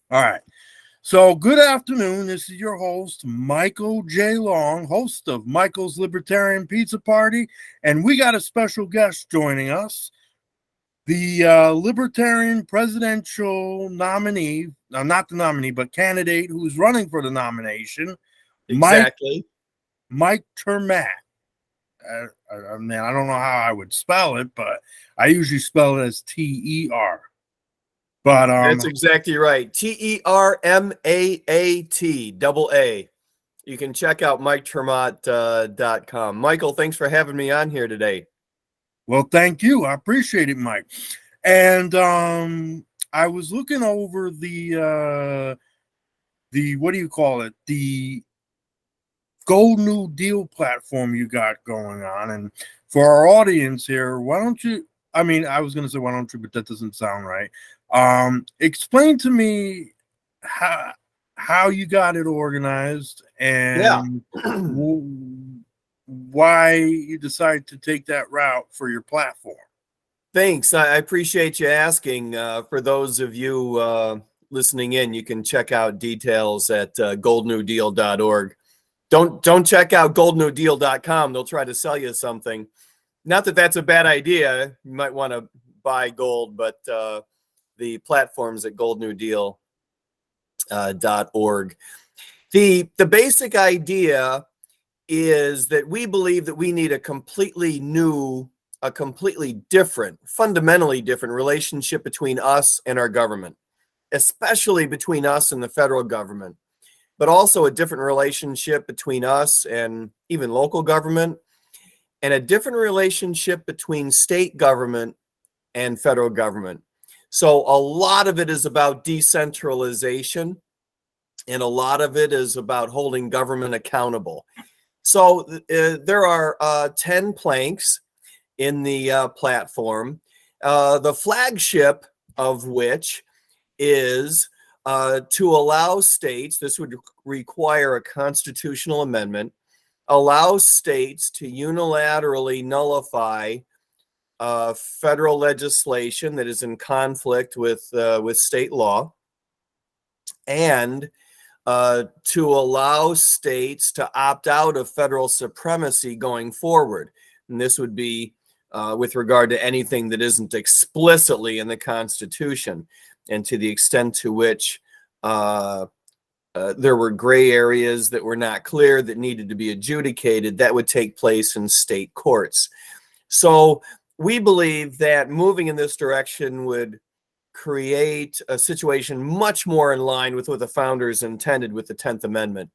All right. So, good afternoon. This is your host, Michael J. Long, host of Michaels Libertarian Pizza Party. And we got a special guest joining us, the Libertarian presidential nominee, not the nominee, but candidate who's running for the nomination, Exactly. Mike Termat. I mean, I don't know how I would spell it, but I usually spell it as T-E-R. But That's exactly right. Termaat, double A. You can check out MikeTermat.com. Michael, thanks for having me on here today. Well, thank you. I appreciate it, Mike. And I was looking over the what do you call it? The Gold New Deal platform you got going on. And for our audience here, why don't you? I mean, I was going to say why don't you, but that doesn't sound right. Explain to me how you got it organized and why you decided to take that route for your platform. Thanks. I appreciate you asking. For those of you listening in, you can check out details at goldnewdeal.org. Don't check out goldnewdeal.com. They'll try to sell you something. Not that that's a bad idea. You might want to buy gold, but the platform's at goldnewdeal.org. The basic idea is that we believe that we need a completely different, fundamentally different relationship between us and our government, especially between us and the federal government, but also a different relationship between us and even local government, and a different relationship between state government and federal government. So a lot of it is about decentralization, and a lot of it is about holding government accountable. So there are 10 planks in the platform, the flagship of which is to allow states, this would require a constitutional amendment, allow states to unilaterally nullify federal legislation that is in conflict with state law, and to allow states to opt out of federal supremacy going forward. And this would be with regard to anything that isn't explicitly in the Constitution, and to the extent to which there were gray areas that were not clear that needed to be adjudicated, that would take place in state courts. So we believe that moving in this direction would create a situation much more in line with what the founders intended with the 10th Amendment.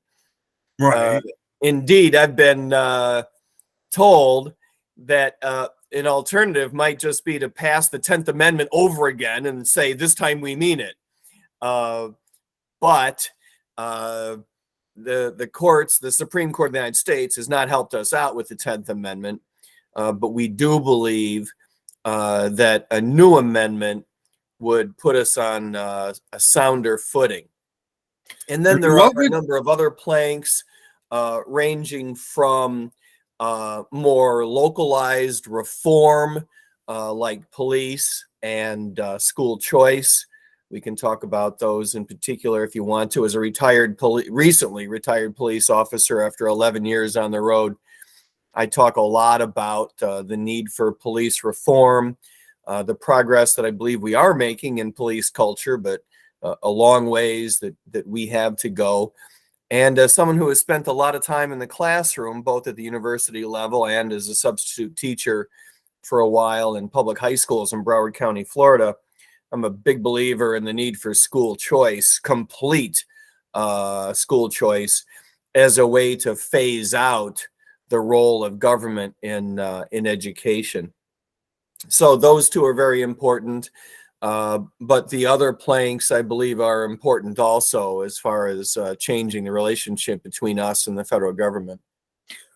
Right. Indeed, I've been told that an alternative might just be to pass the 10th Amendment over again and say, this time we mean it. But the courts, the Supreme Court of the United States has not helped us out with the 10th Amendment. But we do believe that a new amendment would put us on a sounder footing. And then there are a number of other planks ranging from more localized reform, like police and school choice. We can talk about those in particular if you want to. As a recently retired police officer after 11 years on the road, I talk a lot about the need for police reform, the progress that I believe we are making in police culture, but a long ways that we have to go. And as someone who has spent a lot of time in the classroom, both at the university level and as a substitute teacher for a while in public high schools in Broward County, Florida, I'm a big believer in the need for school choice, complete school choice, as a way to phase out the role of government in education. So those two are very important. But the other planks, I believe, are important also as far as changing the relationship between us and the federal government.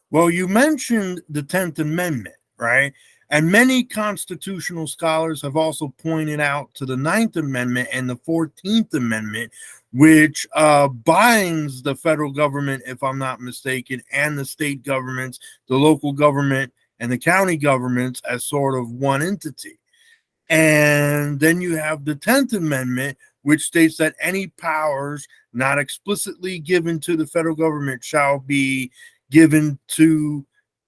Well, you mentioned the 10th Amendment, right? And many constitutional scholars have also pointed out to the 9th Amendment and the 14th Amendment, which binds the federal government, if I'm not mistaken, and the state governments, the local government, and the county governments as sort of one entity. And then you have the 10th Amendment, which states that any powers not explicitly given to the federal government shall be given to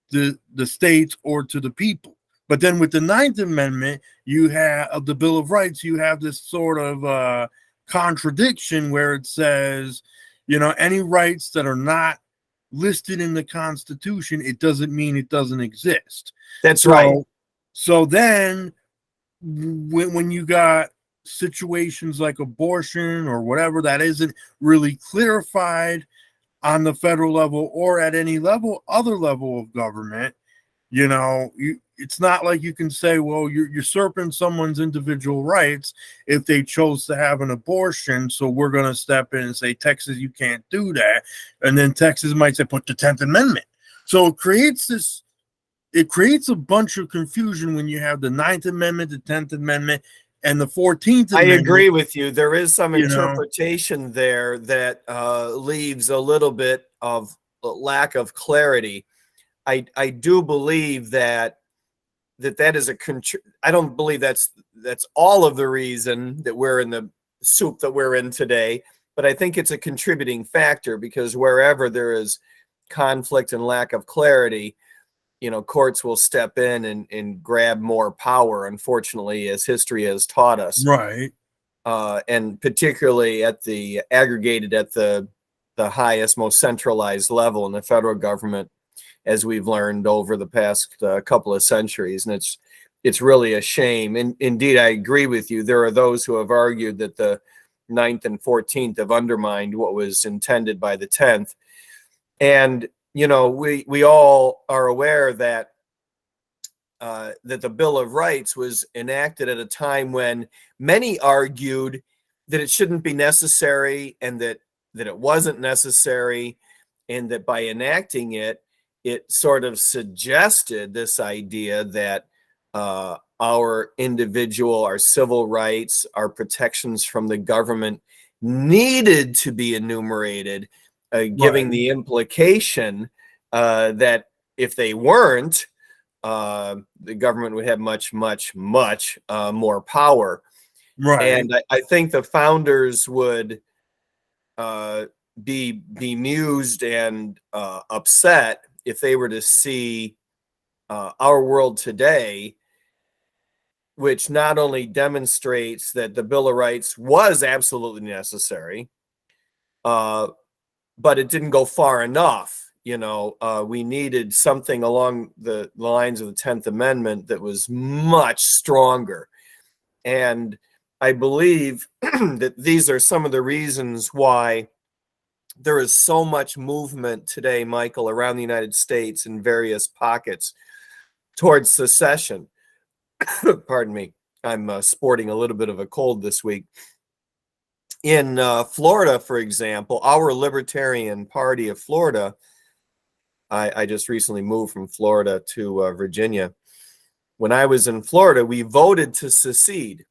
the states or to the people. But then with the Ninth Amendment, you have of the Bill of Rights, you have this sort of contradiction where it says, any rights that are not listed in the Constitution, it doesn't mean it doesn't exist. That's right. So then when you got situations like abortion or whatever that isn't really clarified on the federal level or at any other level of government, it's not like you can say, well, you're usurping someone's individual rights if they chose to have an abortion, so we're going to step in and say, Texas, you can't do that. And then Texas might say, put the 10th Amendment. So it creates a bunch of confusion when you have the 9th Amendment, the 10th Amendment, and the 14th Amendment. I agree with you. There is some interpretation there that leaves a little bit of lack of clarity. I do believe that is I don't believe that's all of the reason that we're in the soup that we're in today, but I think it's a contributing factor, because wherever there is conflict and lack of clarity, courts will step in and grab more power, unfortunately, as history has taught us. Right. And particularly aggregated at the highest, most centralized level in the federal government, as we've learned over the past couple of centuries. And it's really a shame. And indeed, I agree with you. There are those who have argued that the 9th and 14th have undermined what was intended by the 10th. And, we all are aware that the Bill of Rights was enacted at a time when many argued that it shouldn't be necessary, and that it wasn't necessary, and that by enacting it, it sort of suggested this idea that our civil rights, our protections from the government needed to be enumerated, giving the implication that if they weren't, the government would have much, much, much more power. Right. And I think the founders would be bemused and upset if they were to see our world today, which not only demonstrates that the Bill of Rights was absolutely necessary, but it didn't go far enough. We needed something along the lines of the 10th Amendment that was much stronger. And I believe that these are some of the reasons why there is so much movement today, Michael, around the United States in various pockets towards secession. Pardon me. I'm sporting a little bit of a cold this week. In Florida, for example, our Libertarian Party of Florida, I just recently moved from Florida to Virginia. When I was in Florida, we voted to secede.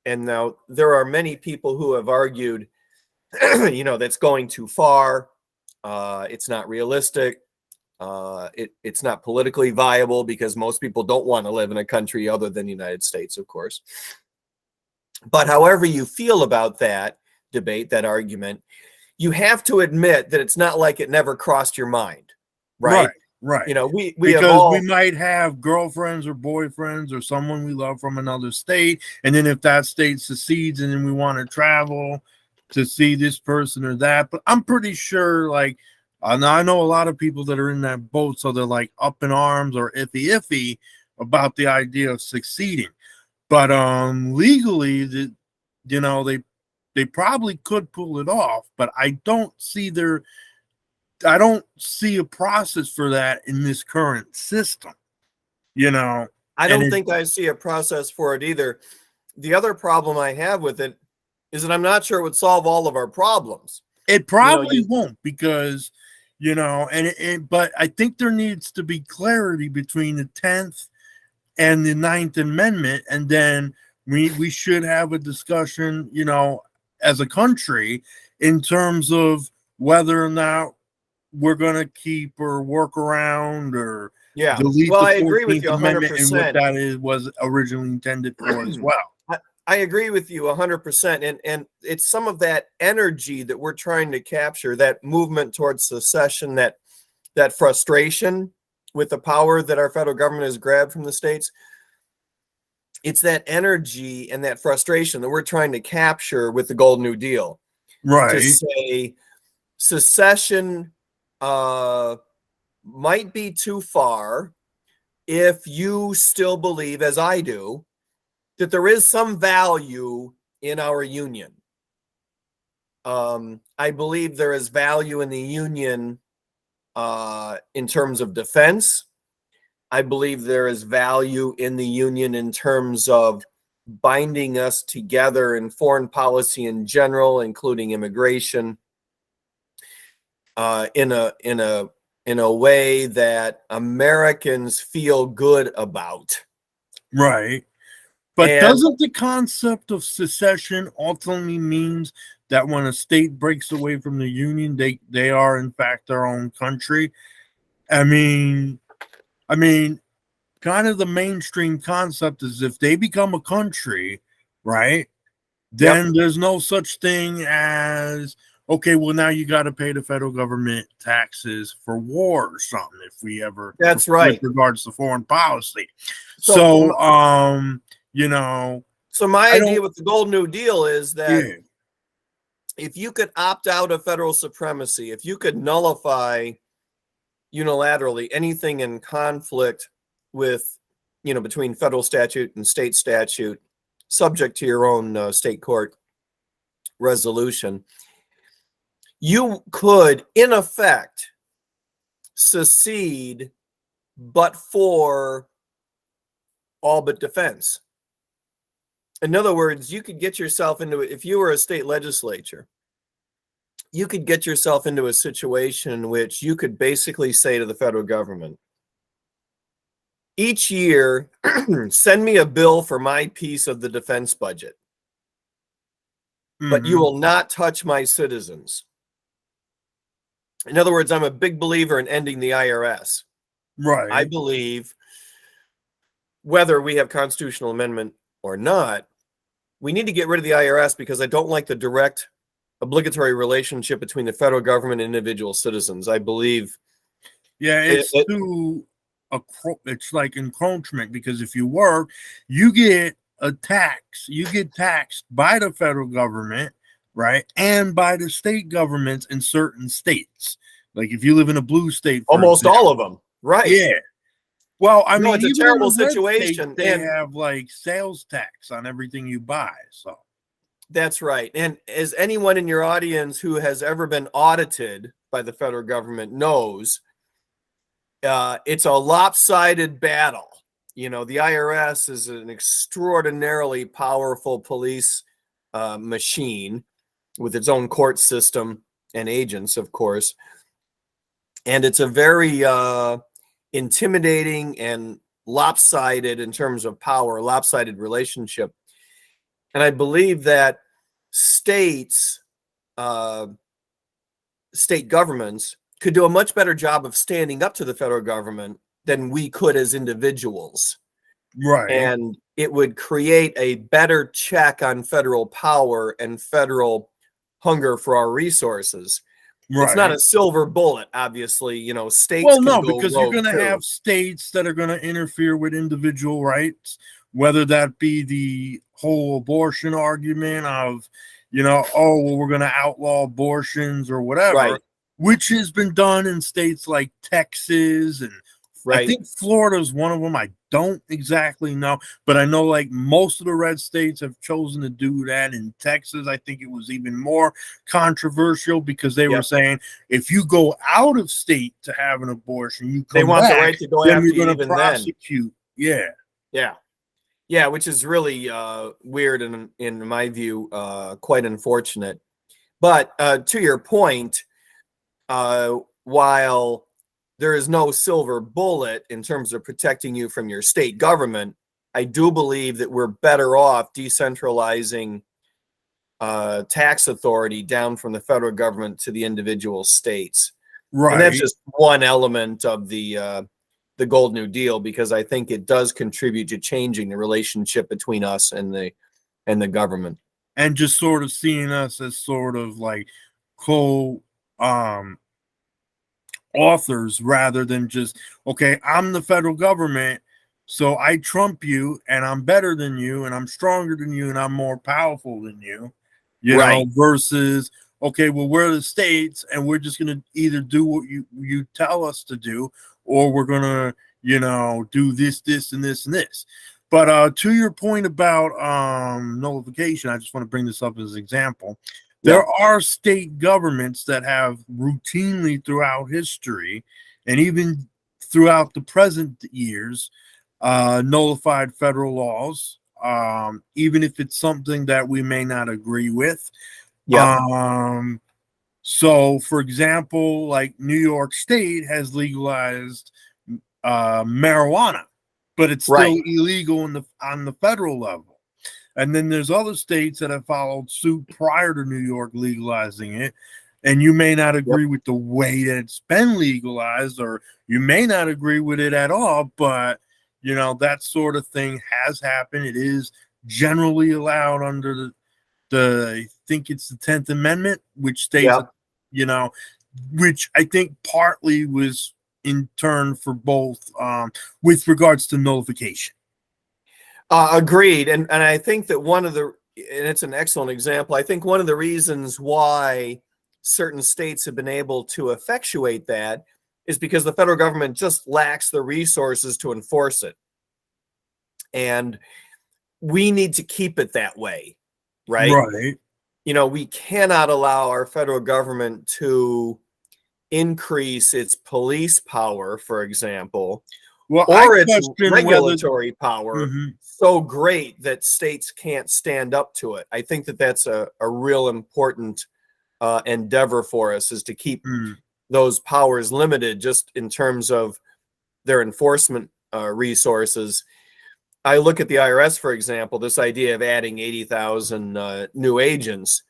And now there are many people who have argued, that's going too far. It's not realistic. It's not politically viable, because most people don't want to live in a country other than the United States, of course. But however you feel about that debate, that argument, you have to admit that it's not like it never crossed your mind, right? Right. We might have girlfriends or boyfriends or someone we love from another state, and then if that state secedes, and then we want to travel to see this person or that. But I'm pretty sure, now I know a lot of people that are in that boat, so they're like up in arms or iffy about the idea of succeeding. But legally, they probably could pull it off. But I don't see a process for that in this current system. I don't think I see a process for it either. The other problem I have with it is that I'm not sure it would solve all of our problems. It probably won't, because, but I think there needs to be clarity between the 10th and the 9th Amendment. And then we should have a discussion, as a country, in terms of whether or not we're going to keep or work around or delete the 14th I agree with you 100%. Amendment and what that was originally intended for as well. I agree with you 100%. And it's some of that energy that we're trying to capture, that movement towards secession, that frustration with the power that our federal government has grabbed from the states. It's that energy and that frustration that we're trying to capture with the Golden New Deal. Right. To say secession might be too far if you still believe, as I do, that there is some value in our union. I believe there is value in the union in terms of defense. I believe there is value in the union in terms of binding us together in foreign policy in general, including immigration, in a way that Americans feel good about. Right. But And doesn't the concept of secession ultimately means that when a state breaks away from the union, they are in fact their own country? I mean, kind of the mainstream concept is if they become a country, right? Then there's no such thing as, okay, well, now you got to pay the federal government taxes for war or something if we ever, that's right. with regards to foreign policy. So my idea with the Golden New Deal is that yeah. if you could opt out of federal supremacy, if you could nullify unilaterally anything in conflict with, between federal statute and state statute, subject to your own state court resolution, you could, in effect, secede, but for all but defense. In other words, you could get yourself into it. If you were a state legislature, you could get yourself into a situation in which you could basically say to the federal government, each year, send me a bill for my piece of the defense budget, but you will not touch my citizens. In other words, I'm a big believer in ending the IRS. Right. I believe whether we have constitutional amendment or not, we need to get rid of the IRS because I don't like the direct obligatory relationship between the federal government and individual citizens. I believe. Yeah, it's like encroachment, because if you work, you get a tax. You get taxed by the federal government, right, and by the state governments in certain states. Like if you live in a blue state, almost all of them, right? Yeah. Well, I mean, it's a terrible situation. They have like sales tax on everything you buy. So that's right. And as anyone in your audience who has ever been audited by the federal government knows, it's a lopsided battle. The IRS is an extraordinarily powerful police machine with its own court system and agents, of course. And it's a very intimidating and lopsided in terms of power, lopsided relationship. And I believe that state governments could do a much better job of standing up to the federal government than we could as individuals. Right. And it would create a better check on federal power and federal hunger for our resources. Right. It's not a silver bullet, obviously. States. Well, no, because you're going to have states that are going to interfere with individual rights, whether that be the whole abortion argument of, we're going to outlaw abortions or whatever, right, which has been done in states like Texas, and right, I think Florida is one of them. I don't exactly know, but I know like most of the red states have chosen to do that. In Texas, I think it was even more controversial because they were saying if you go out of state to have an abortion, they want the right to go after you, even prosecute. Then. Yeah, which is really weird and, in my view, quite unfortunate. But to your point, while there is no silver bullet in terms of protecting you from your state government, I do believe that we're better off decentralizing tax authority down from the federal government to the individual states. Right. And that's just one element of the Golden New Deal, because I think it does contribute to changing the relationship between us and the and the government. And just sort of seeing us as sort of like co authors rather than just, okay, I'm the federal government, so I trump you and I'm better than you and I'm stronger than you and I'm more powerful than you, Right. versus, okay, well, we're the states and we're just going to either do what you tell us to do, or we're going to, do this, this, and this, and this. But to your point about nullification, I just want to bring this up as an example. There are state governments that have routinely throughout history and even throughout the present years nullified federal laws, even if it's something that we may not agree with. So, for example, like New York State has legalized marijuana, but it's still illegal on the federal level. And then there's other states that have followed suit prior to New York legalizing it. And you may not agree with the way that it's been legalized, or you may not agree with it at all, but that sort of thing has happened. It is generally allowed under I think it's the 10th Amendment, which states, which I think partly was in turn for both with regards to nullification. Agreed. And I think that and it's an excellent example, I think one of the reasons why certain states have been able to effectuate that is because the federal government just lacks the resources to enforce it. And we need to keep it that way, right? Right. We cannot allow our federal government to increase its police power, for example, or its regulatory power so great that states can't stand up to it. I think that that's a real important endeavor for us, is to keep those powers limited just in terms of their enforcement resources. I look at the IRS, for example, this idea of adding 80,000 new agents.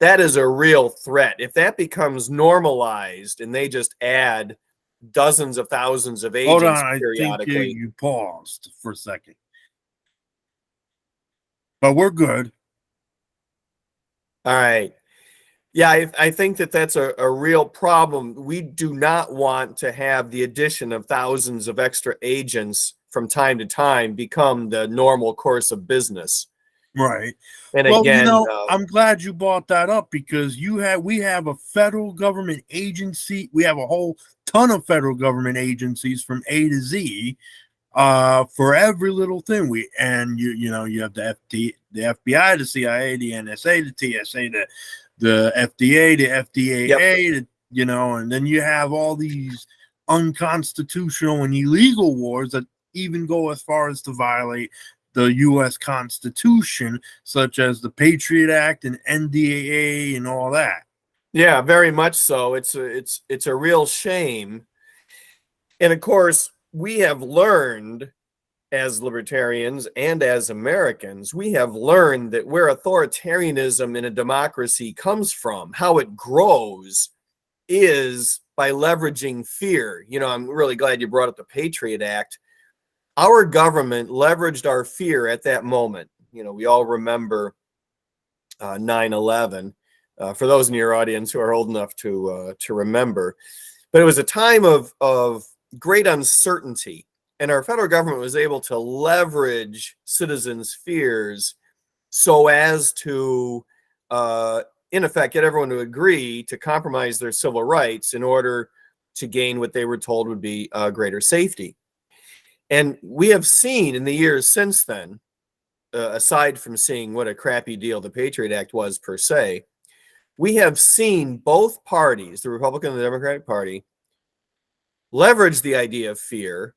That is a real threat. If that becomes normalized and they just add dozens of thousands of agents periodically. I think you paused for a second. But we're good. All right. Yeah, I think that that's a real problem. We do not want to have the addition of thousands of extra agents from time to time become the normal course of business. Right. And again, I'm glad you brought that up, because we have a federal government agency. We have a whole ton of federal government agencies from A to Z for every little thing. You have the FBI, the CIA, the NSA, the TSA, the FDA, the FDAA, and then you have all these unconstitutional and illegal wars that even go as far as to violate the U.S. Constitution, such as the Patriot Act and NDAA and all that. Yeah, very much so. It's a real shame. And of course, we have learned as libertarians and as Americans, we have learned that where authoritarianism in a democracy comes from, how it grows, is by leveraging fear. I'm really glad you brought up the Patriot Act. Our government leveraged our fear at that moment. We all remember 9/11. For those in your audience who are old enough to remember, but it was a time of great uncertainty, and our federal government was able to leverage citizens' fears so as to, in effect, get everyone to agree to compromise their civil rights in order to gain what they were told would be greater safety. And we have seen in the years since then, aside from seeing what a crappy deal the Patriot Act was per se, we have seen both parties, the Republican and the Democratic Party, leverage the idea of fear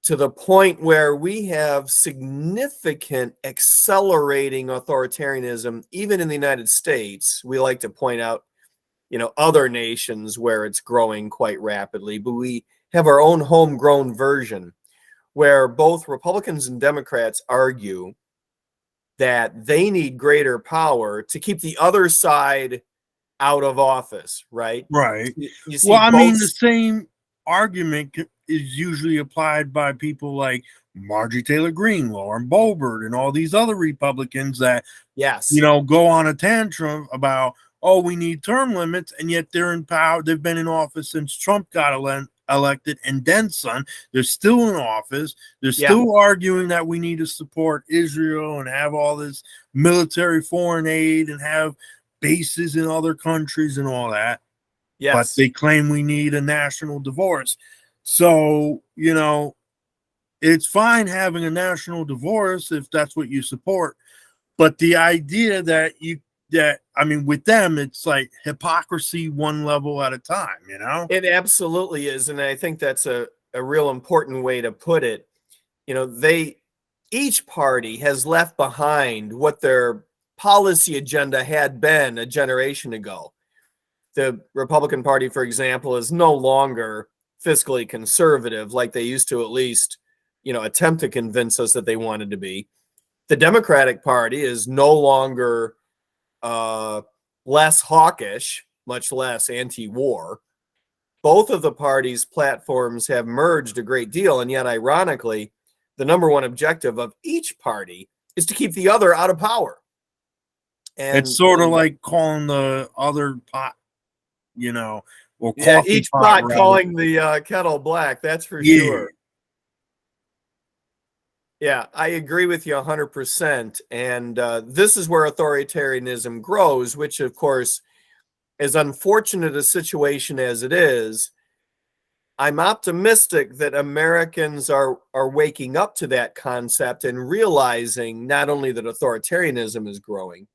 to the point where we have significant accelerating authoritarianism, even in the United States. We like to point out, other nations where it's growing quite rapidly, but we have our own homegrown version where both Republicans and Democrats argue that they need greater power to keep the other side out of office, right? Right. You see the same argument is usually applied by people like Marjorie Taylor Greene, Lauren Boebert, and all these other Republicans that, Yes. go on a tantrum about, oh, we need term limits, and yet they're in power. They've been in office since Trump got elected, and then son. They're still in office. They're still arguing that we need to support Israel and have all this military foreign aid and have bases in other countries and all that. Yes. But they claim we need a national divorce. So, it's fine having a national divorce if that's what you support. But the idea that with them, it's like hypocrisy one level at a time, It absolutely is. And I think that's a real important way to put it. Each party has left behind what their policy agenda had been a generation ago. The Republican Party, for example, is no longer fiscally conservative like they used to at least, attempt to convince us that they wanted to be. The Democratic Party is no longer less hawkish, much less anti-war. Both of the parties' platforms have merged a great deal, and yet, ironically, the number one objective of each party is to keep the other out of power. And it's sort of like calling the other pot, or each pot calling the kettle black. That's for sure. Yeah, I agree with you 100%. And this is where authoritarianism grows, which, of course, as unfortunate a situation as it is, I'm optimistic that Americans are waking up to that concept and realizing not only that authoritarianism is growing,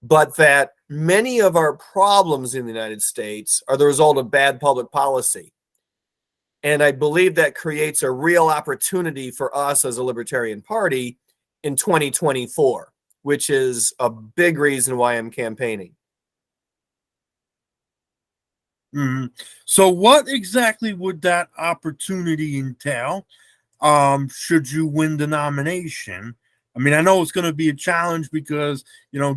but that many of our problems in the United States are the result of bad public policy. And I believe that creates a real opportunity for us as a Libertarian Party in 2024, which is a big reason why I'm campaigning. Mm-hmm. So what exactly would that opportunity entail? Should you win the nomination? I mean, I know it's going to be a challenge because,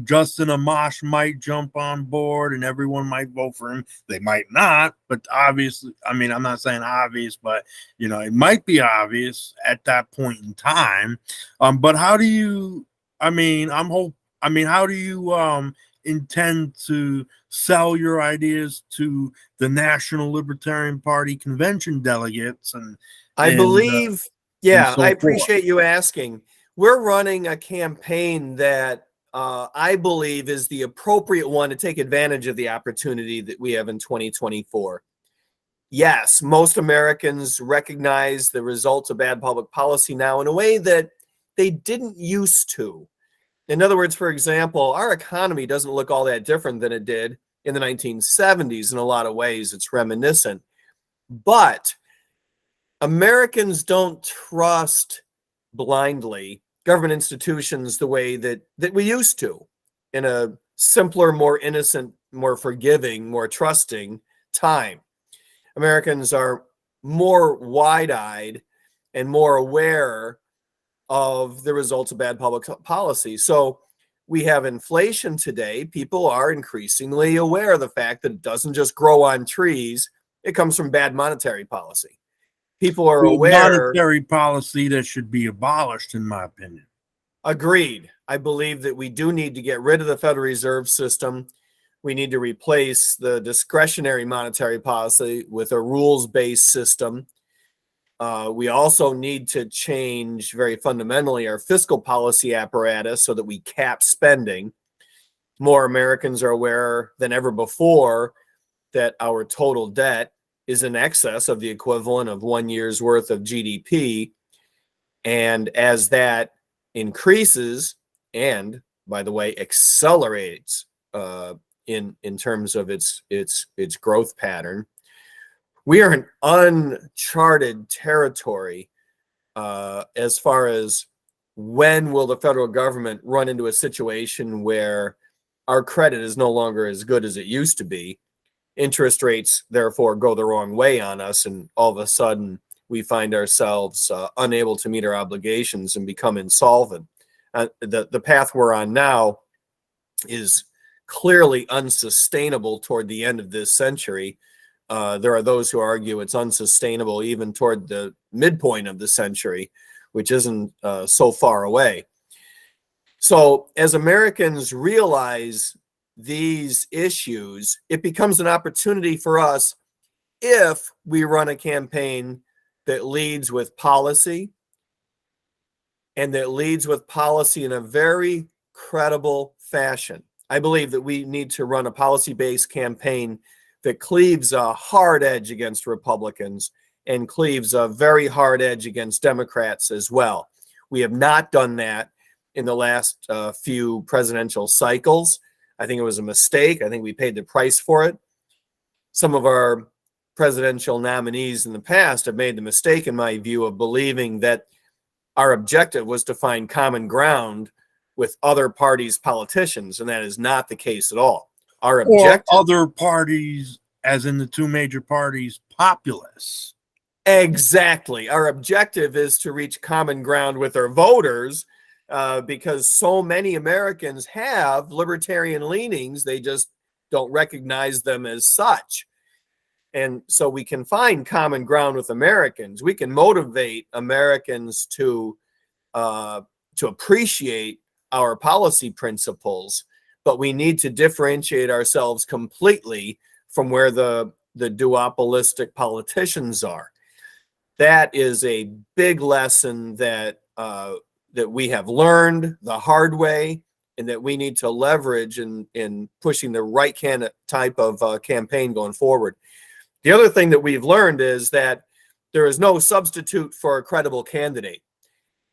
Justin Amash might jump on board and everyone might vote for him. They might not, but obviously, I'm not saying obvious, but, it might be obvious at that point in time. But how do you, how do you intend to sell your ideas to the National Libertarian Party convention delegates? I believe, I appreciate you asking. We're running a campaign that I believe is the appropriate one to take advantage of the opportunity that we have in 2024. Yes, most Americans recognize the results of bad public policy now in a way that they didn't used to. In other words, for example, our economy doesn't look all that different than it did in the 1970s in a lot of ways. It's reminiscent. But Americans don't trust blindly government institutions the way that we used to in a simpler, more innocent, more forgiving, more trusting time. Americans are more wide-eyed and more aware of the results of bad public policy. So we have inflation today. People are increasingly aware of the fact that it doesn't just grow on trees. It comes from bad monetary policy. People are aware. Monetary policy that should be abolished, in my opinion. Agreed. I believe that we do need to get rid of the Federal Reserve System. We need to replace the discretionary monetary policy with a rules-based system. We also need to change very fundamentally our fiscal policy apparatus so that we cap spending. More Americans are aware than ever before that our total debt is in excess of the equivalent of 1 year's worth of GDP. And as that increases and, by the way, accelerates in terms of its growth pattern, we are in uncharted territory as far as when will the federal government run into a situation where our credit is no longer as good as it used to be. Interest rates, therefore, go the wrong way on us, and all of a sudden we find ourselves unable to meet our obligations and become insolvent. The path we're on now is clearly unsustainable toward the end of this century. There are those who argue it's unsustainable even toward the midpoint of the century, which isn't so far away. So as Americans realize these issues, it becomes an opportunity for us if we run a campaign that leads with policy, and that leads with policy in a very credible fashion. I believe that we need to run a policy-based campaign that cleaves a hard edge against Republicans and cleaves a very hard edge against Democrats as well. We have not done that in the last few presidential cycles. I think it was a mistake. I think we paid the price for it. Some of our presidential nominees in the past have made the mistake, in my view, of believing that our objective was to find common ground with other parties' politicians, and that is not the case at all. Our objective, or other parties, as in the two major parties, populace. Exactly. Our objective is to reach common ground with our voters, because so many Americans have libertarian leanings, they just don't recognize them as such. And so we can find common ground with Americans. We can motivate Americans to appreciate our policy principles, but we need to differentiate ourselves completely from where the duopolistic politicians are. That is a big lesson that we have learned the hard way, and that we need to leverage in pushing the right type of campaign going forward. The other thing that we've learned is that there is no substitute for a credible candidate.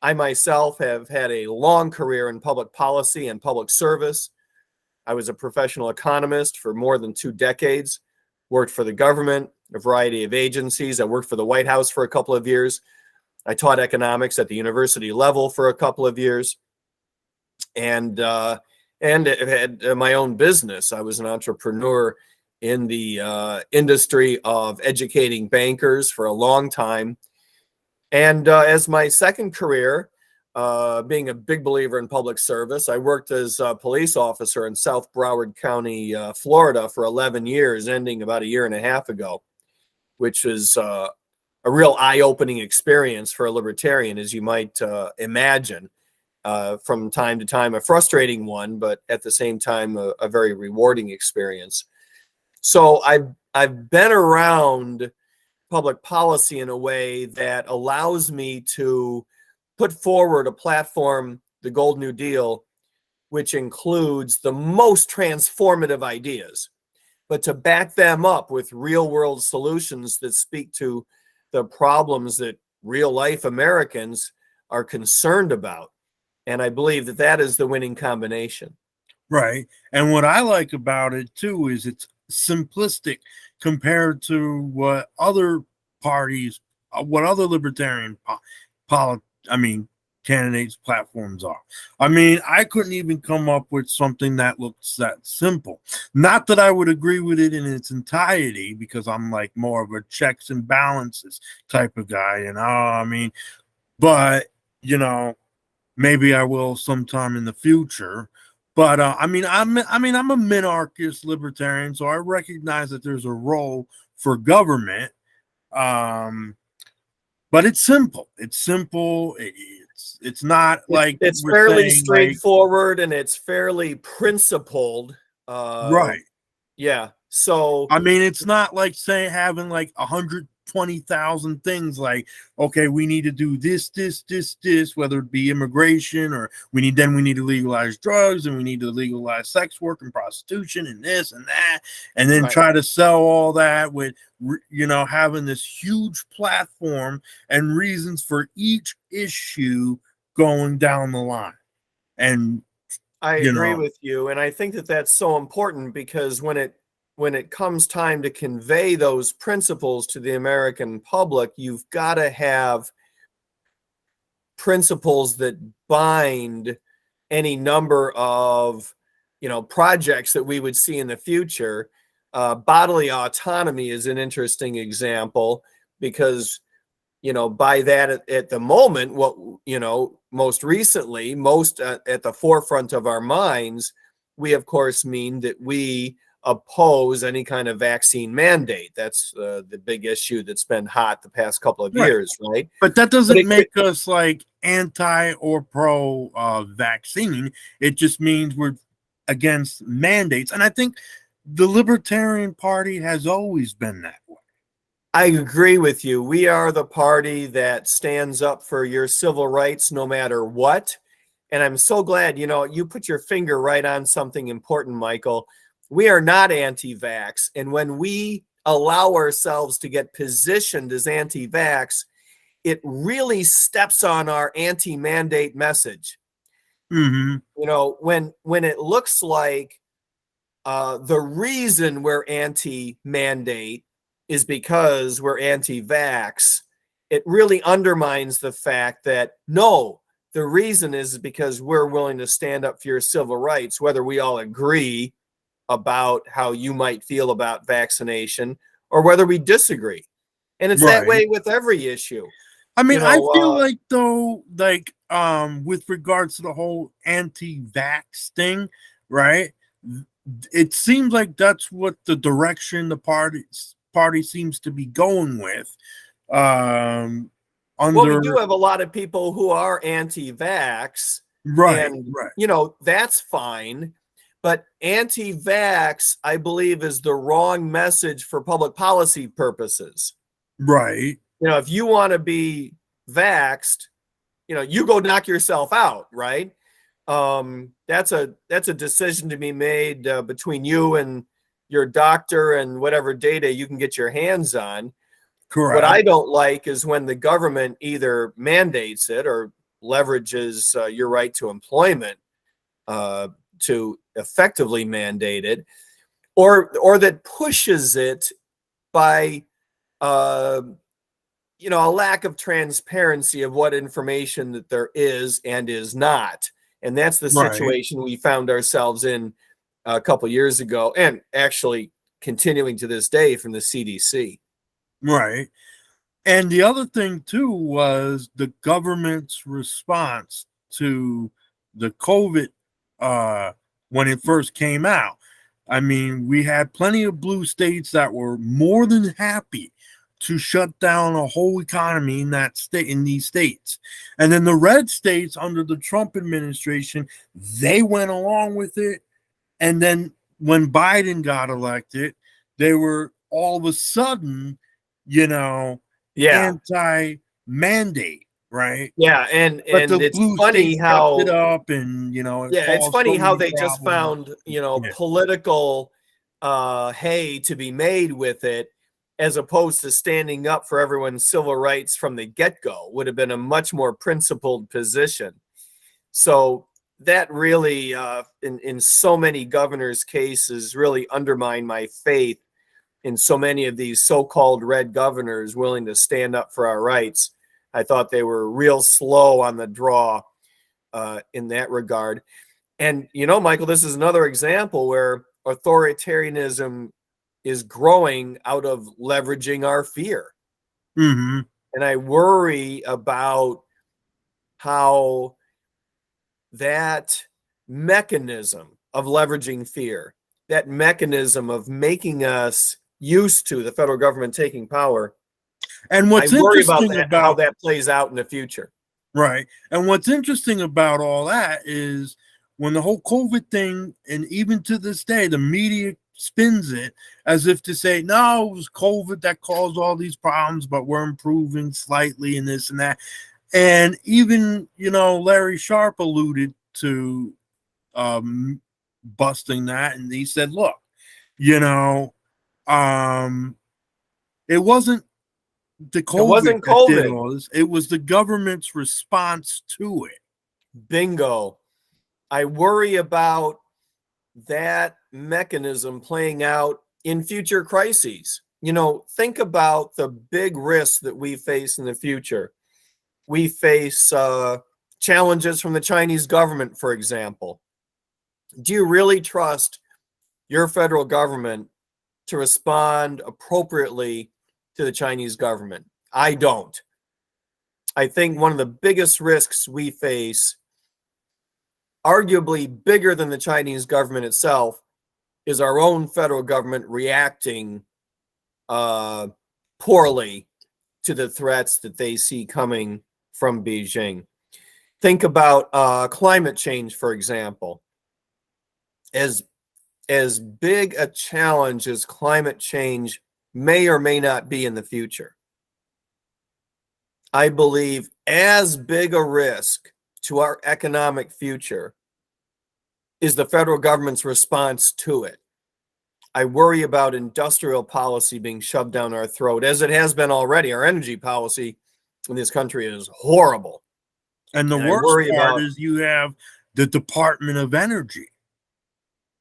I myself have had a long career in public policy and public service. I was a professional economist for more than 2 decades, worked for the government, a variety of agencies. I worked for the White House for a couple of years. I taught economics at the university level for a couple of years, and had my own business. I was an entrepreneur in the industry of educating bankers for a long time. And as my second career, being a big believer in public service, I worked as a police officer in South Broward County, Florida for 11 years, ending about 1.5 years ago, which was a real eye-opening experience for a libertarian, as you might imagine. From time to time, a frustrating one, but at the same time, a very rewarding experience. So I've been around public policy in a way that allows me to put forward a platform, the Gold New Deal, which includes the most transformative ideas, but to back them up with real world solutions that speak to the problems that real life Americans are concerned about. And I believe that that is the winning combination. Right. And what I like about it too is it's simplistic compared to what other parties, what other libertarian candidates' platforms are. I mean, I couldn't even come up with something that looks that simple. Not that I would agree with it in its entirety, because I'm like more of a checks and balances type of guy, but maybe I will sometime in the future. But I'm a minarchist libertarian, so I recognize that there's a role for government. But it's simple. It's simple. It's not like it's fairly straightforward, and it's fairly principled. Right. Yeah. So I mean, it's not like having like 120,000 things like, okay, we need to do this, whether it be immigration, or we need to legalize drugs, and we need to legalize sex work and prostitution and this and that, and then try to sell all that with, having this huge platform and reasons for each issue going down the line. And I agree with you. And I think that that's so important, because when it comes time to convey those principles to the American public, you've got to have principles that bind any number of, projects that we would see in the future. Bodily autonomy is an interesting example, because, by that at the moment, what, most recently, at the forefront of our minds, we of course mean that we oppose any kind of vaccine mandate. That's the big issue that's been hot the past couple of Right. years, right? But that doesn't But make us like anti or pro vaccine. It just means we're against mandates. And I think the Libertarian Party has always been that way. I agree with you. We are the party that stands up for your civil rights no matter what. And I'm so glad, you put your finger right on something important, Michael. We are not anti-vax. And when we allow ourselves to get positioned as anti-vax, it really steps on our anti-mandate message. Mm-hmm. When it looks like the reason we're anti-mandate is because we're anti-vax, it really undermines the fact that no, the reason is because we're willing to stand up for your civil rights, whether we all agree about how you might feel about vaccination or whether we disagree. And it's that way with every issue. I mean, I feel like though, like with regards to the whole anti-vax thing, right? It seems like that's what the direction the party seems to be going with. Well, we do have a lot of people who are anti-vax, right? And right. That's fine. But anti-vax, I believe, is the wrong message for public policy purposes. Right. If you want to be vaxxed, you go knock yourself out, right? That's a decision to be made between you and your doctor and whatever data you can get your hands on. Correct. What I don't like is when the government either mandates it or leverages your right to employment to effectively mandate it, or that pushes it by a lack of transparency of what information that there is and is not. And that's the situation we found ourselves in a couple years ago, and actually continuing to this day from the CDC. Right. And the other thing too was the government's response to the COVID when it first came out. I mean, we had plenty of blue states that were more than happy to shut down a whole economy in that state, in these states. And then the red states under the Trump administration, they went along with it. And then when Biden got elected, they were all of a sudden, anti-mandate, right? Yeah, and the it's blue funny states how kept it up, and it it's caused funny so how many they just problems. found political hay to be made with it, as opposed to standing up for everyone's civil rights from the get-go. Would have been a much more principled position. So that really, in so many governors' cases, really undermined my faith in so many of these so-called red governors willing to stand up for our rights. I thought they were real slow on the draw in that regard. And, Michael, this is another example where authoritarianism is growing out of leveraging our fear. Mm-hmm. And I worry about how that mechanism of leveraging fear, that mechanism of making us used to the federal government taking power, And what's I worry about interesting how that plays out in the future. Right. And what's interesting about all that is when the whole COVID thing, and even to this day, the media spins it as if to say, no, it was COVID that caused all these problems, but we're improving slightly and this and that. And even, Larry Sharp alluded to busting that. And he said, look, it wasn't the COVID, it wasn't that did COVID. all this. It was the government's response to it. Bingo. I worry about that mechanism playing out in future crises. Think about the big risks that we face in the future. We face challenges from the Chinese government, for example. Do you really trust your federal government to respond appropriately to the Chinese government? I don't. I think one of the biggest risks we face, arguably bigger than the Chinese government itself, is our own federal government reacting poorly to the threats that they see coming from Beijing. Think about climate change, for example. As big a challenge as climate change may or may not be in the future, I believe as big a risk to our economic future is the federal government's response to it. I worry about industrial policy being shoved down our throat, as it has been already. Our energy policy in this country is horrible. And the worst part is you have the Department of Energy.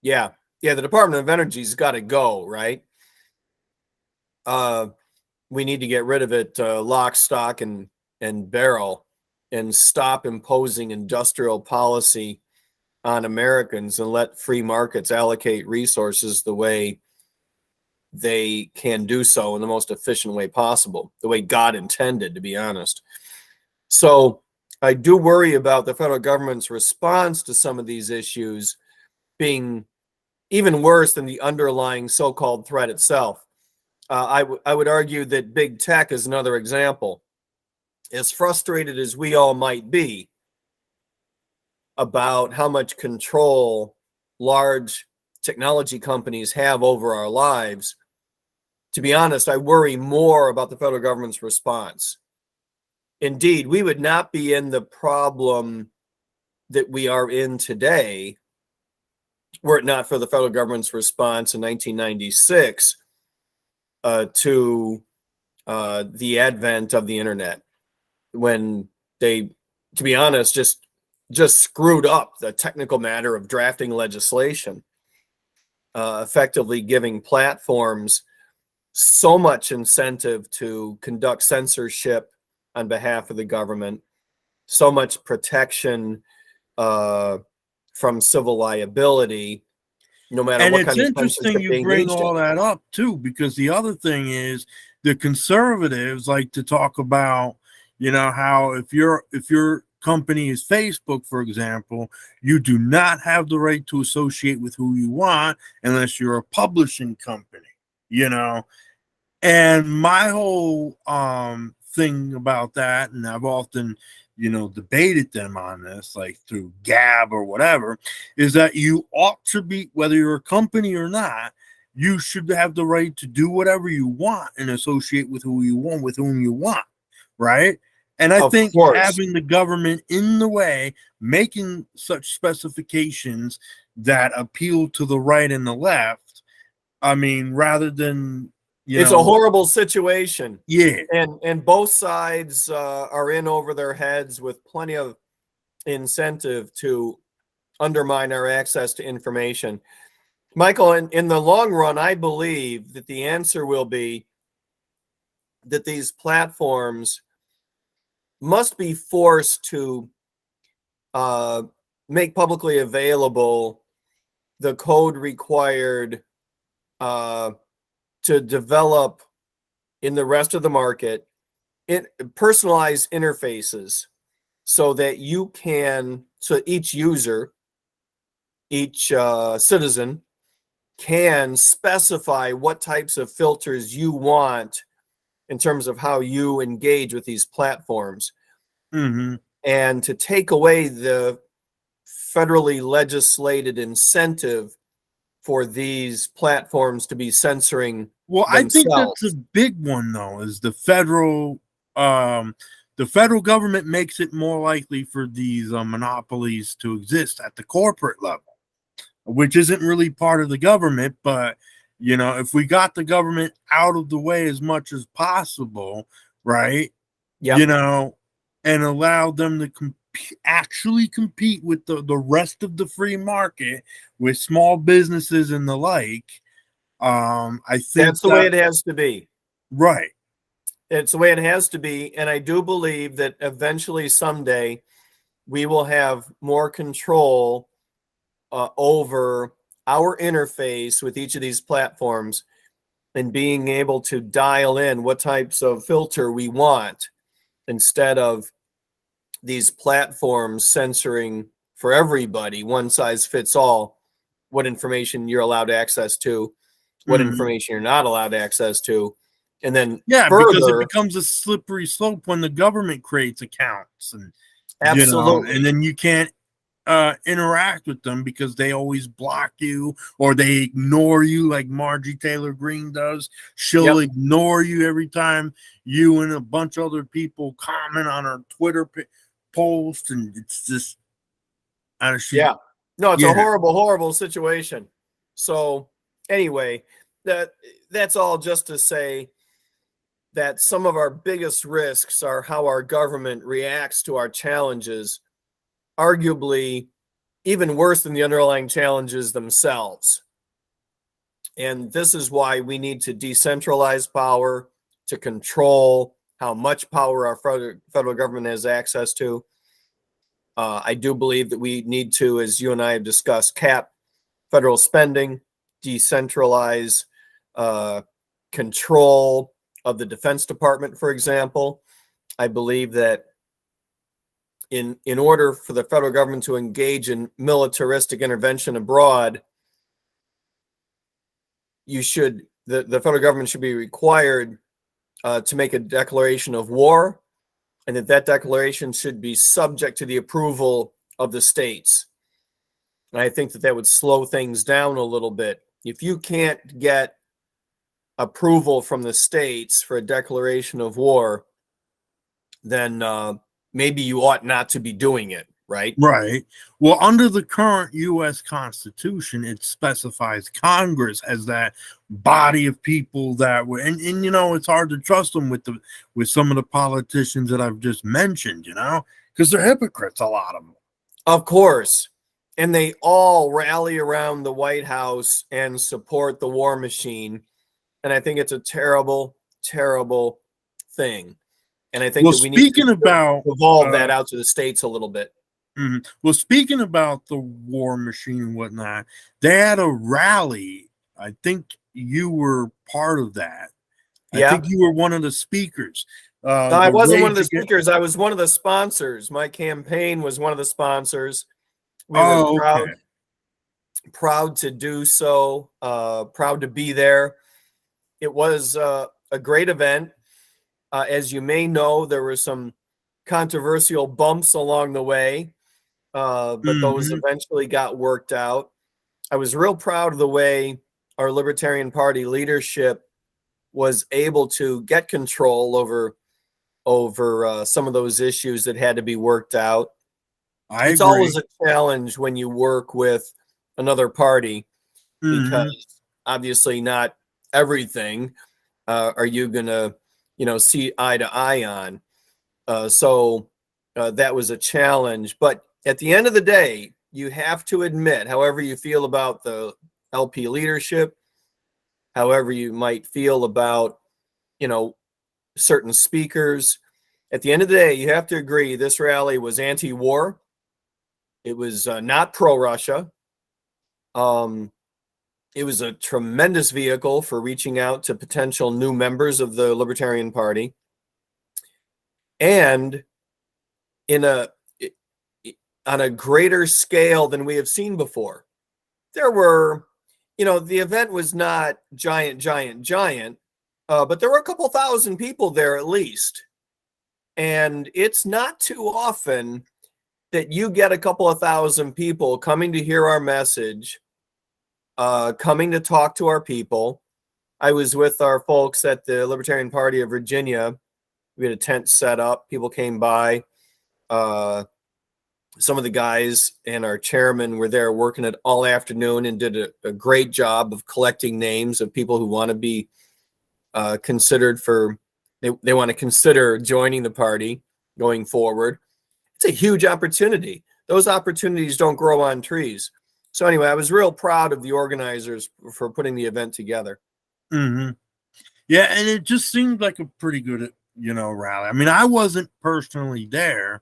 Yeah, the Department of Energy's got to go, right? We need to get rid of it lock, stock, and barrel, and stop imposing industrial policy on Americans and let free markets allocate resources the way they can do so in the most efficient way possible, the way God intended, to be honest. So I do worry about the federal government's response to some of these issues being even worse than the underlying so-called threat itself. I would argue that big tech is another example. As frustrated as we all might be about how much control large technology companies have over our lives, to be honest, I worry more about the federal government's response. Indeed, we would not be in the problem that we are in today were it not for the federal government's response in 1996 to the advent of the internet, when they, to be honest, just screwed up the technical matter of drafting legislation, effectively giving platforms so much incentive to conduct censorship on behalf of the government, so much protection from civil liability, no matter what kind of censorship they engaged in. And it's interesting you bring all that up too, because the other thing is the conservatives like to talk about, you know, how if your company is Facebook, for example, you do not have the right to associate with who you want unless you're a publishing company, you know. And my whole thing about that, and I've often, you know, debated them on this, like through Gab or whatever, is that you ought to be, whether you're a company or not, you should have the right to do whatever you want and associate with who you want, with whom you want, right? And I think having the government in the way, making such specifications that appeal to the right and the left, I mean, rather than, it's a horrible situation. Yeah. And both sides are in over their heads with plenty of incentive to undermine our access to information. Michael, in the long run, I believe that the answer will be that these platforms must be forced to make publicly available the code required to develop in the rest of the market personalized interfaces so that you can, so each user, each citizen can specify what types of filters you want in terms of how you engage with these platforms. Mm-hmm. And to take away the federally legislated incentive for these platforms to be censoring themselves. I think that's a big one, though, is the federal government makes it more likely for these monopolies to exist at the corporate level, which isn't really part of the government. But, you know, if we got the government out of the way as much as possible, right? Yep. You know, and allow them to actually compete with the rest of the free market, with small businesses and the like. I think that's the way it has to be. Right. It's the way it has to be. And I do believe that eventually someday we will have more control over our interface with each of these platforms and being able to dial in what types of filter we want, instead of these platforms censoring for everybody, one size fits all, what information you're allowed access to, what Mhm. information you're not allowed access to, and then Yeah, because it further, becomes a slippery slope when the government creates accounts, and and absolutely. then you can't interact with them because they always block you or they ignore you, like Margie Taylor Greene does. She'll Yep. ignore you every time you and a bunch of other people comment on her Twitter post, and it's just Yeah. No, it's a yeah, horrible, horrible situation. So anyway, that's all just to say that some of our biggest risks are how our government reacts to our challenges, arguably even worse than the underlying challenges themselves. And this is why we need to decentralize power to control how much power our federal government has access to. I do believe that we need to, as you and I have discussed, cap federal spending, decentralize control of the Defense Department, for example. I believe that in order for the federal government to engage in militaristic intervention abroad, the federal government should be required to make a declaration of war, and that declaration should be subject to the approval of the states. And I think that would slow things down a little bit. If you can't get approval from the states for a declaration of war, then maybe you ought not to be doing it, right? right. Well, under the current U.S. Constitution, it specifies Congress as that body of people that were, and it's hard to trust them with some of the politicians that I've just mentioned, because they're hypocrites, a lot of them. Of course. And they all rally around the White House and support the war machine. And I think it's a terrible, terrible thing. And I think Well, that we need speaking to about evolve that out to the states a little bit. Well, speaking about the war machine and whatnot, they had a rally. I think you were part of that. I Yeah. think you were one of the speakers. I The wasn't one of the Rage Against- speakers. I was one of the sponsors. My campaign was one of the sponsors. We were Oh, okay. proud to do so, proud to be there. It was a great event. As you may know, there were some controversial bumps along the way, but those eventually got worked out. I was real proud of the way our Libertarian Party leadership was able to get control over some of those issues that had to be worked out. I It's agree. always a challenge when you work with another party because obviously not everything are you gonna see eye to eye on. So that was a challenge. But at the end of the day, you have to admit, however you feel about the LP leadership, however you might feel about certain speakers, at the end of the day, you have to agree this rally was anti-war. It was not pro-Russia. It was a tremendous vehicle for reaching out to potential new members of the Libertarian Party. And on a greater scale than we have seen before. There were, the event was not giant, but there were a couple thousand people there at least. And it's not too often that you get a couple of thousand people coming to hear our message, coming to talk to our people. I was with our folks at the Libertarian Party of Virginia. We had a tent set up. People came by. Some of the guys and our chairman were there working it all afternoon and did a great job of collecting names of people who want to be considered for, they want to consider joining the party going forward. It's a huge opportunity. Those opportunities don't grow on trees. So anyway, I was real proud of the organizers for putting the event together. Yeah, and it just seemed like a pretty good, rally. I mean, I wasn't personally there,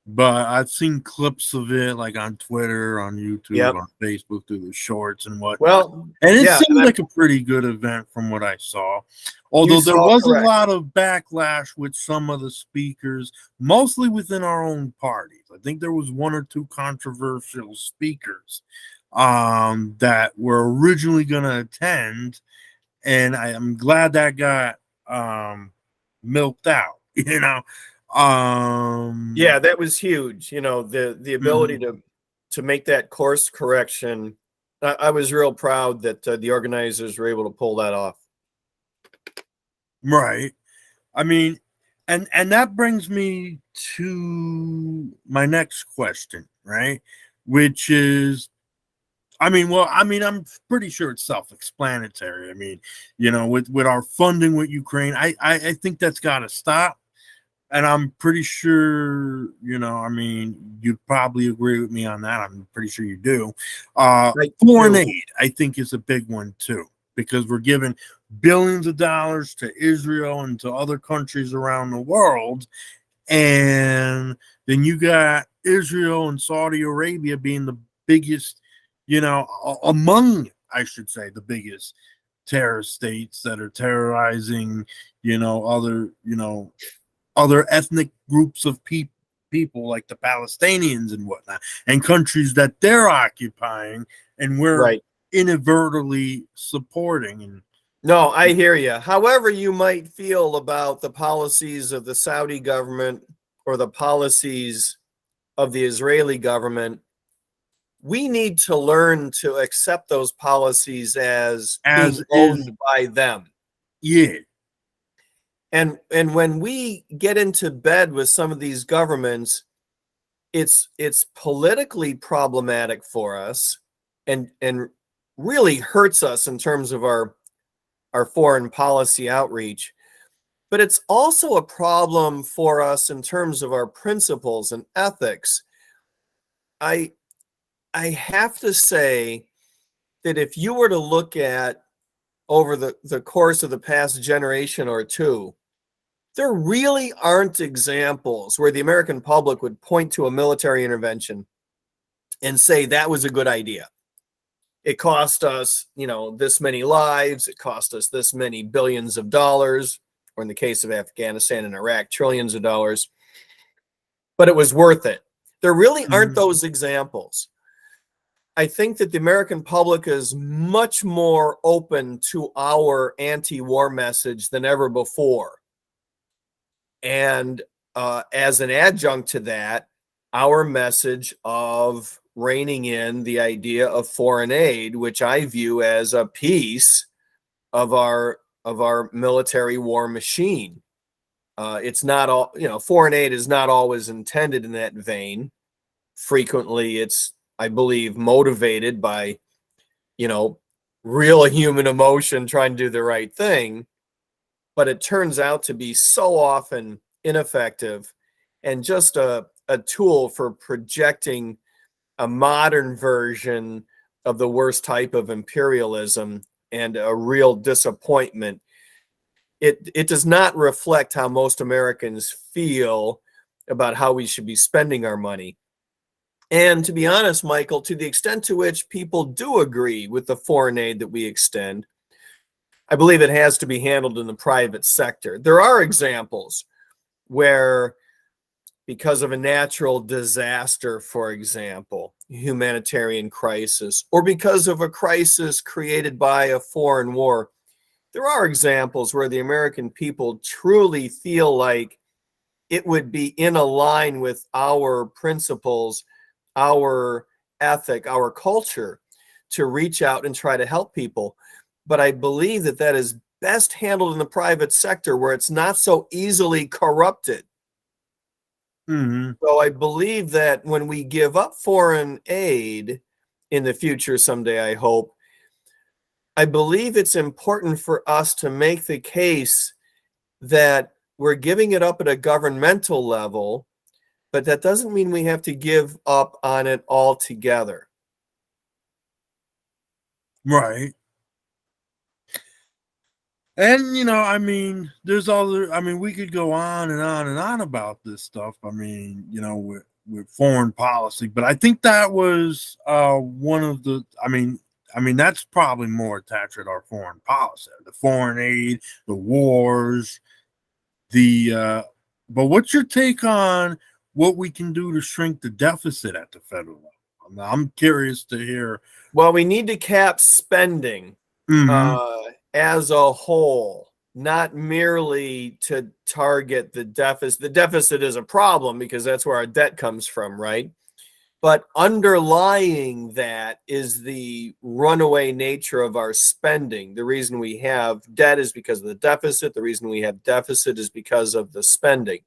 but I've seen clips of it, like on Twitter, on YouTube, on Facebook, through the shorts and whatnot. Well, and it seemed like a pretty good event from what I saw. Although there was a lot of backlash with some of the speakers, mostly within our own parties. I think there was one or two controversial speakers that were originally going to attend, and I'm glad that got milked out. Yeah, that was huge. The ability Mhm. to make that course correction. I was real proud that the organizers were able to pull that off. Right. I mean, and that brings me to my next question, right? Which is, I'm pretty sure it's self-explanatory. I mean, with our funding with Ukraine, I think that's got to stop. And I'm pretty sure, you'd probably agree with me on that. I'm pretty sure you do. Right. Foreign aid, I think, is a big one too, because we're giving billions of dollars to Israel and to other countries around the world. And then you got Israel and Saudi Arabia being the biggest, among, I should say, the biggest terrorist states that are terrorizing, other ethnic groups of people like the Palestinians and whatnot, and countries that they're occupying, and we're Right. inadvertently supporting. And No, I hear you. However, you might feel about the policies of the Saudi government or the policies of the Israeli government, we need to learn to accept those policies as as being is, owned by them. yeah, And when we get into bed with some of these governments, it's politically problematic for us and really hurts us in terms of our foreign policy outreach. But it's also a problem for us in terms of our principles and ethics. I have to say that if you were to look at over the course of the past generation or two, there really aren't examples where the American public would point to a military intervention and say that was a good idea. It cost us, this many lives. It cost us this many billions of dollars, or in the case of Afghanistan and Iraq, trillions of dollars. But it was worth it. There really aren't mhm, those examples. I think that the American public is much more open to our anti-war message than ever before. And as an adjunct to that, our message of reining in the idea of foreign aid, which I view as a piece of our military war machine. It's not all, foreign aid is not always intended in that vein. Frequently, it's, I believe, motivated by, real human emotion trying to do the right thing. But it turns out to be so often ineffective and just a tool for projecting a modern version of the worst type of imperialism and a real disappointment. It does not reflect how most Americans feel about how we should be spending our money. And to be honest, Michael, to the extent to which people do agree with the foreign aid that we extend, I believe it has to be handled in the private sector. There are examples where, because of a natural disaster, for example, humanitarian crisis, or because of a crisis created by a foreign war, there are examples where the American people truly feel like it would be in a line with our principles, our ethic, our culture to reach out and try to help people. But I believe that that is best handled in the private sector where it's not so easily corrupted. mhm. So I believe that when we give up foreign aid in the future someday, I hope, I believe it's important for us to make the case that we're giving it up at a governmental level, but that doesn't mean we have to give up on it altogether. Right. And there's other. We could go on and on and on about this stuff. With foreign policy, but I think that was one of the. That's probably more attached with our foreign policy, the foreign aid, the wars, the. But what's your take on what we can do to shrink the deficit at the federal level? I'm curious to hear. Well, we need to cap spending Mhm. as a whole, not merely to target the deficit. The deficit is a problem because that's where our debt comes from, right? But underlying that is the runaway nature of our spending. The reason we have debt is because of the deficit. The reason we have deficit is because of the spending.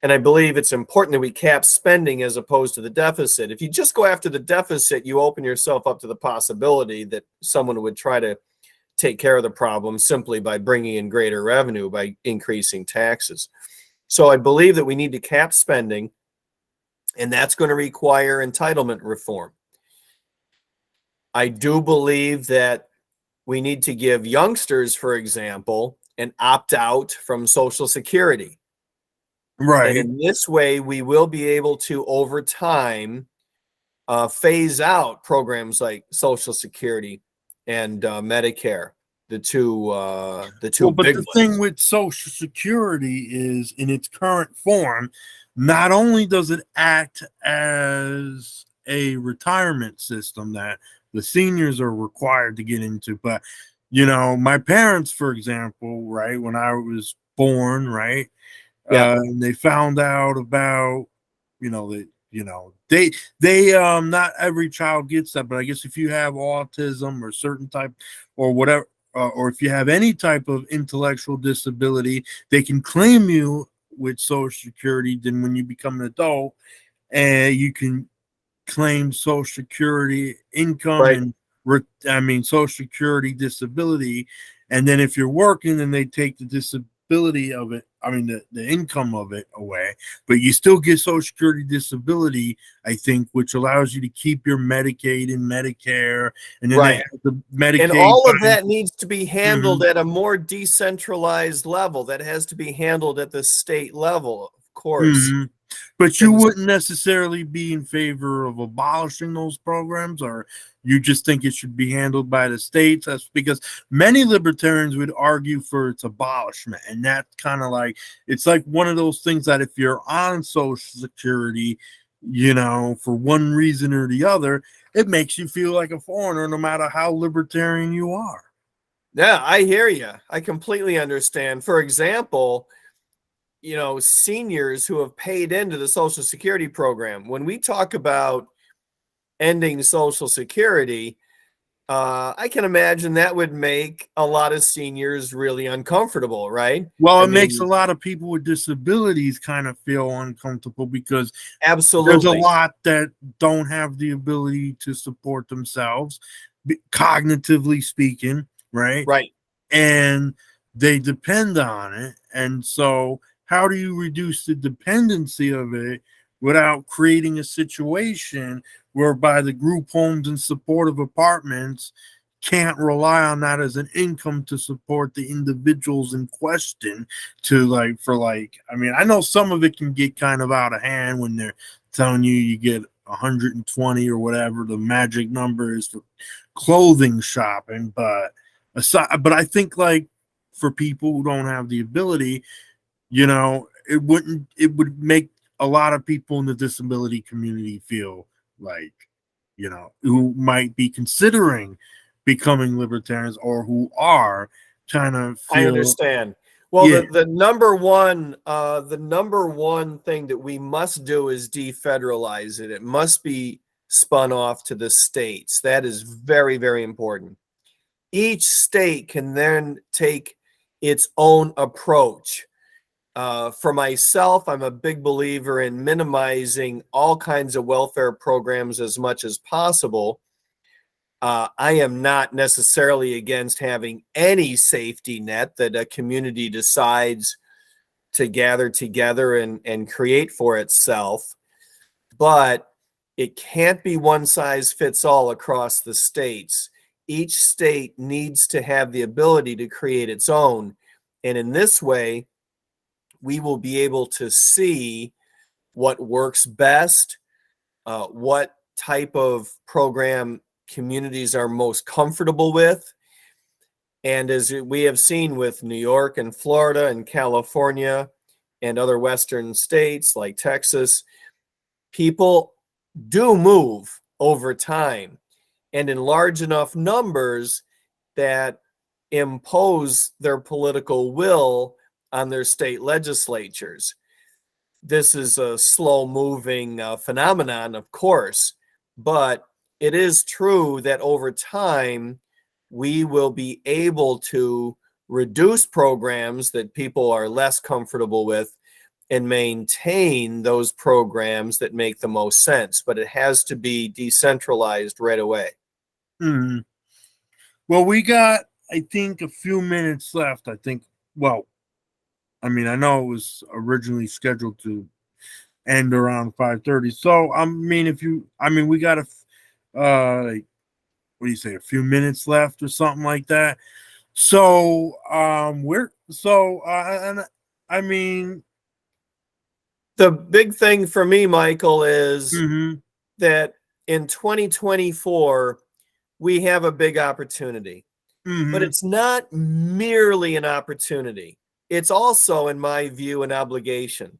And I believe it's important that we cap spending as opposed to the deficit. If you just go after the deficit, you open yourself up to the possibility that someone would try to take care of the problem simply by bringing in greater revenue by increasing taxes. So I believe that we need to cap spending, and that's going to require entitlement reform. I do believe that we need to give youngsters, for example, an opt-out from Social Security. And Right. in this way, we will be able to, over time, phase out programs like Social Security and Medicare, the two Well, but big the thing ones. with Social Security is, in its current form, not only does it act as a retirement system that the seniors are required to get into, but my parents, for example, right, when I was born, right, Yeah, and they found out about, that, they not every child gets that, but I guess if you have autism or certain type or whatever, or if you have any type of intellectual disability, they can claim you with Social Security. Then when you become an adult, and you can claim Social Security income right. and Social Security disability, and then if you're working, then they take the disability of it. The income of it away, but you still get Social Security disability, I think, which allows you to keep your Medicaid and Medicare, and then they Right. have the And Medicaid. all of that needs to be handled Mhm. at a more decentralized level. That has to be handled at the state level, of course. Mhm. But you And wouldn't necessarily be in favor of abolishing those programs, or you just think it should be handled by the states? That's because many libertarians would argue for its abolishment. And that's kind of like, it's like one of those things that if you're on Social Security, for one reason or the other, it makes you feel like a foreigner no matter how libertarian you are. yeah, I hear you. I completely understand. For example, seniors who have paid into the Social Security program, when we talk about ending Social Security, I can imagine that would make a lot of seniors really uncomfortable, right? Well, I it makes a mean, lot of people with disabilities kind of feel uncomfortable because there's a absolutely. lot that don't have the ability to support themselves, cognitively speaking, right? Right. And they depend on it. And so, how do you reduce the dependency of it without creating a situation whereby the group homes and supportive apartments can't rely on that as an income to support the individuals in question? I know some of it can get kind of out of hand when they're telling you get 120 or whatever the magic number is for clothing shopping, but I think, like, for people who don't have the ability, it would make a lot of people in the disability community feel like, who might be considering becoming libertarians or who are kind of I feel, understand. Well, yeah. the number one thing that we must do is defederalize it. It must be spun off to the states. That is very, very important. Each state can then take its own approach. For myself, I'm a big believer in minimizing all kinds of welfare programs as much as possible. I am not necessarily against having any safety net that a community decides to gather together and create for itself, but it can't be one size fits all across the states. Each state needs to have the ability to create its own. And in this way, we will be able to see what works best, what type of program communities are most comfortable with. And as we have seen with New York and Florida and California and other Western states like Texas, people do move over time and in large enough numbers that impose their political will on their state legislatures. This is a slow moving phenomenon, of course, but it is true that over time we will be able to reduce programs that people are less comfortable with and maintain those programs that make the most sense. But it has to be decentralized right away. Hmm. Well, we got, I think, a few minutes left. I think, well, I mean, I know it was originally scheduled to end around 5:30. So, I mean, we got what do you say, a few minutes left or something like that. So, and I mean, The big thing for me, Michael, is mm-hmm, that in 2024, we have a big opportunity. But mm-hmm, it's not merely an opportunity. It's also, in my view, an obligation.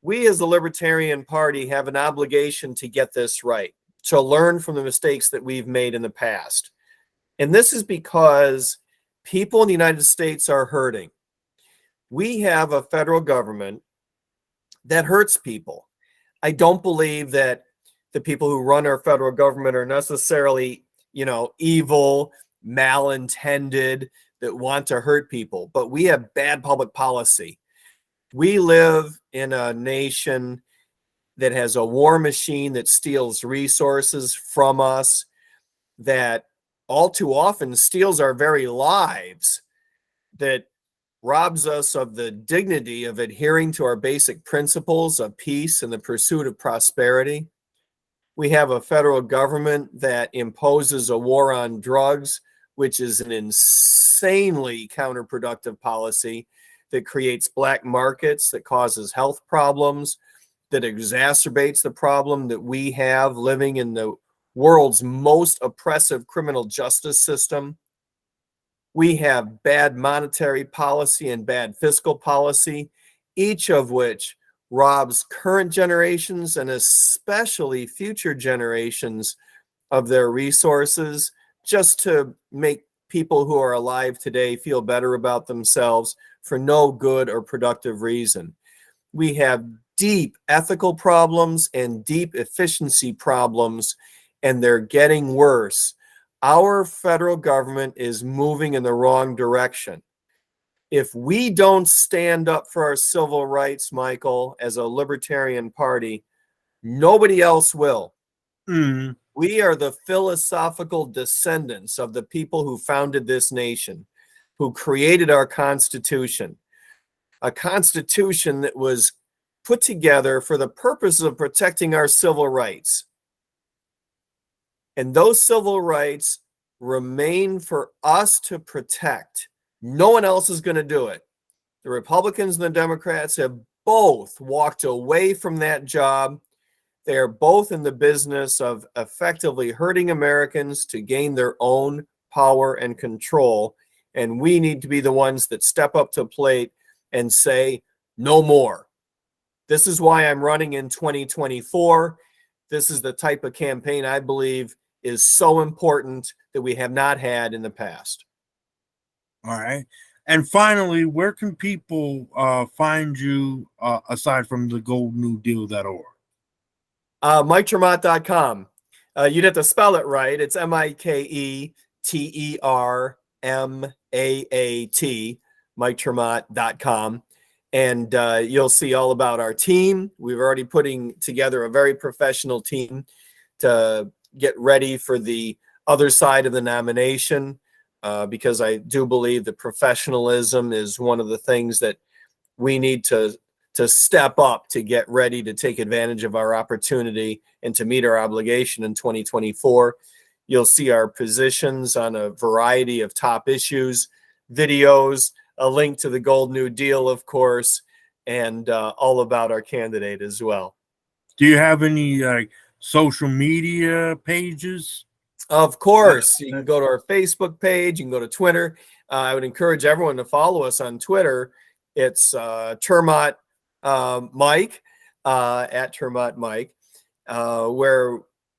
We as the Libertarian Party have an obligation to get this right, to learn from the mistakes that we've made in the past. And this is because people in the United States are hurting. We have a federal government that hurts people. I don't believe that the people who run our federal government are necessarily, evil, malintended, that want to hurt people, but we have bad public policy. We live in a nation that has a war machine that steals resources from us, that all too often steals our very lives, that robs us of the dignity of adhering to our basic principles of peace and the pursuit of prosperity. We have a federal government that imposes a war on drugs, which is an insanely counterproductive policy that creates black markets, that causes health problems, that exacerbates the problem that we have living in the world's most oppressive criminal justice system. We have bad monetary policy and bad fiscal policy, each of which robs current generations and especially future generations of their resources just to make people who are alive today feel better about themselves for no good or productive reason. We have deep ethical problems and deep efficiency problems, and they're getting worse. Our federal government is moving in the wrong direction. If we don't stand up for our civil rights, Michael, as a Libertarian Party, nobody else will. mm-hmm. We are the philosophical descendants of the people who founded this nation, who created our Constitution, a Constitution that was put together for the purpose of protecting our civil rights. And those civil rights remain for us to protect. No one else is going to do it. The Republicans and the Democrats have both walked away from that job. They are both in the business of effectively hurting Americans to gain their own power and control. And we need to be the ones that step up to the plate and say, no more. This is why I'm running in 2024. This is the type of campaign I believe is so important that we have not had in the past. All right. And finally, where can people find you aside from the goldnewdeal.org? MikeTermott.com. You'd have to spell it right. It's MikeTermaat, MikeTermott.com. And you'll see all about our team. We've already putting together a very professional team to get ready for the other side of the nomination, because I do believe that professionalism is one of the things that we need to step up to get ready to take advantage of our opportunity and to meet our obligation in 2024. You'll see our positions on a variety of top issues, videos, a link to the Gold New Deal, of course, and all about our candidate as well. Do you have any social media pages? Of course. You can go to our Facebook page. You can go to Twitter. I would encourage everyone to follow us on Twitter. It's Termott Mike, at Termott Mike. where,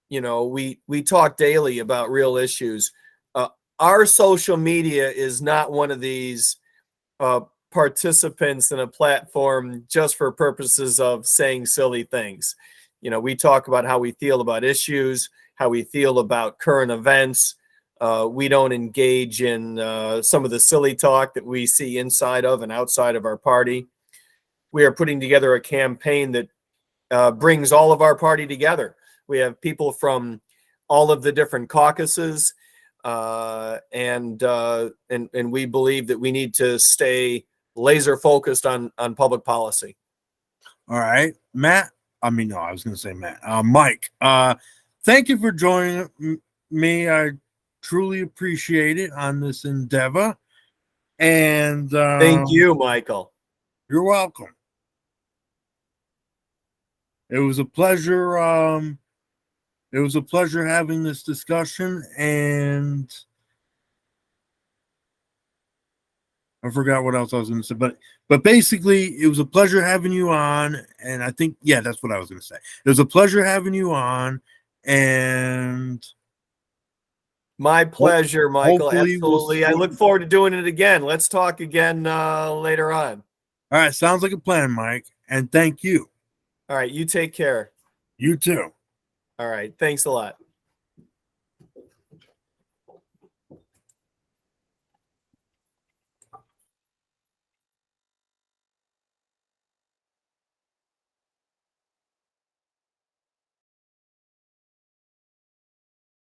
we talk daily about real issues. Our social media is not one of these participants in a platform just for purposes of saying silly things. We talk about how we feel about issues, how we feel about current events. We don't engage in some of the silly talk that we see inside of and outside of our party. We are putting together a campaign that brings all of our party together. We have people from all of the different caucuses, and we believe that we need to stay laser focused on public policy. All right, Matt. I mean, no, I was going to say Matt. Mike, thank you for joining me. I truly appreciate it on this endeavor. And thank you, Michael. You're welcome. It was a pleasure. It was a pleasure having this discussion, and I forgot what else I was going to say, but basically it was a pleasure having you on. And I think, yeah, that's what I was going to say. It was a pleasure having you on, and my pleasure, Michael. Absolutely. I look forward to doing it again. Let's talk again later on. All right. Sounds like a plan, Mike. And thank you. All right. You take care. You too. All right. Thanks a lot.